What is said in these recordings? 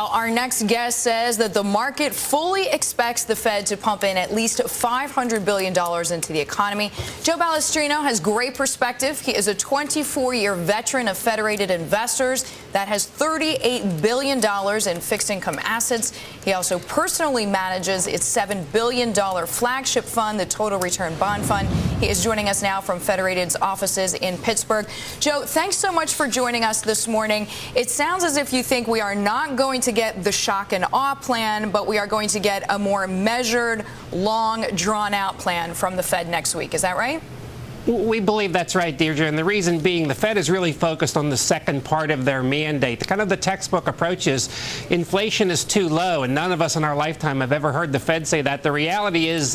Well, our next guest says that the market fully expects the Fed to pump in at least $500 billion into the economy. Joe Balestrino has great perspective. He is a 24-year veteran of Federated Investors that has $38 billion in fixed income assets. He also personally manages its $7 billion flagship fund, the Total Return Bond Fund. He is joining us now from Federated's offices in Pittsburgh. Joe, thanks so much for joining us this morning. It sounds as if you think we are not going to get the shock and awe plan, but we are going to get a more measured, long, drawn-out plan from the Fed next week. Is that right? We believe that's right, Deirdre, and the reason being the Fed is really focused on the second part of their mandate. Kind of the textbook approach is inflation is too low, and none of us in our lifetime have ever heard the Fed say that. The reality is,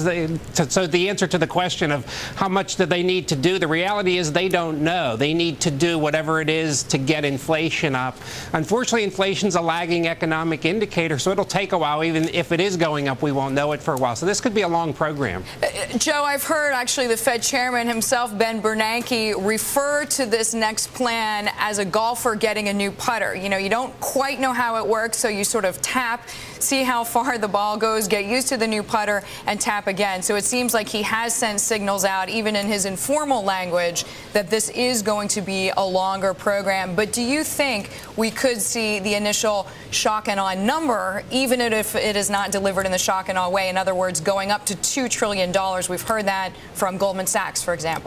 so the answer to the question of how much do they need to do, the reality is they don't know. They need to do whatever it is to get inflation up. Unfortunately, inflation's a lagging economic indicator, so it'll take a while. Even if it is going up, we won't know it for a while. So this could be a long program. Joe, I've heard actually the Fed chairman himself, Ben Bernanke, refer to this next plan as a golfer getting a new putter. You know, you don't quite know how it works, so you sort of tap, see how far the ball goes, get used to the new putter, and tap again. So it seems like he has sent signals out, even in his informal language, that this is going to be a longer program. But do you think we could see the initial shock and awe number, even if it is not delivered in the shock and awe way? In other words, going up to $2 trillion. We've heard that from Goldman Sachs, for example.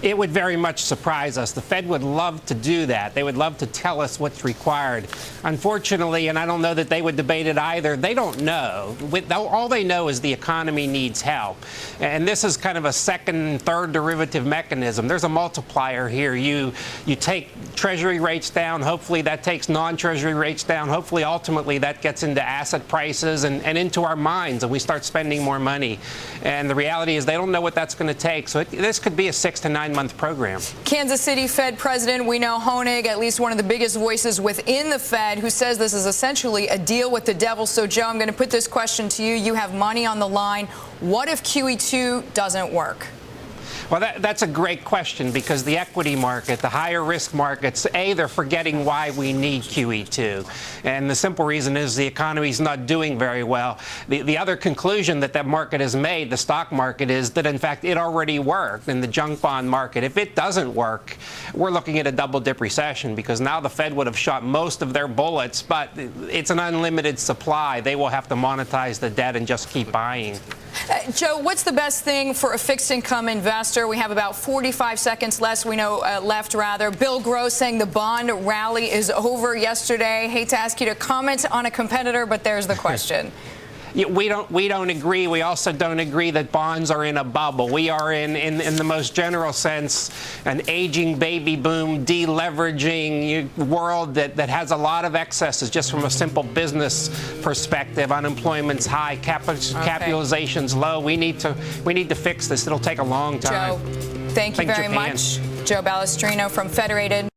It would very much surprise us. The Fed would love to do that. They would love to tell us what's required. Unfortunately, and I don't know that they would debate it either, they don't know. All they know is the economy needs help. And this is kind of a second, third derivative mechanism. There's a multiplier here. You take Treasury rates down. Hopefully that takes non-Treasury rates down. Hopefully, ultimately, that gets into asset prices and into our minds, and we start spending more money. And the reality is they don't know what that's going to take. So this could be a 6 to 9 month program. Kansas City Fed President, we know Honig, at least one of the biggest voices within the Fed, who says this is essentially a deal with the devil. So, Joe, I'm going to put this question to you. You have money on the line. What if QE2 doesn't work? Well, that's a great question, because the equity market, the higher risk markets, they're forgetting why we need QE2. And the simple reason is the economy's not doing very well. The other conclusion that that market has made, the stock market, is that, in fact, it already worked in the junk bond market. If it doesn't work, we're looking at a double-dip recession, because now the Fed would have shot most of their bullets, but it's an unlimited supply. They will have to monetize the debt and just keep buying. Joe, what's the best thing for a fixed income investor? We have about 45 seconds left. Bill Gross saying the bond rally is over yesterday. Hate to ask you to comment on a competitor, but there's the question. We don't agree. We also don't agree that bonds are in a bubble. We are in the most general sense an aging baby boom, deleveraging world that has a lot of excesses just from a simple business perspective. Unemployment's high, capitalization's low. We need to fix this. It'll take a long time. Joe, thank you very much. Joe Balestrino from Federated.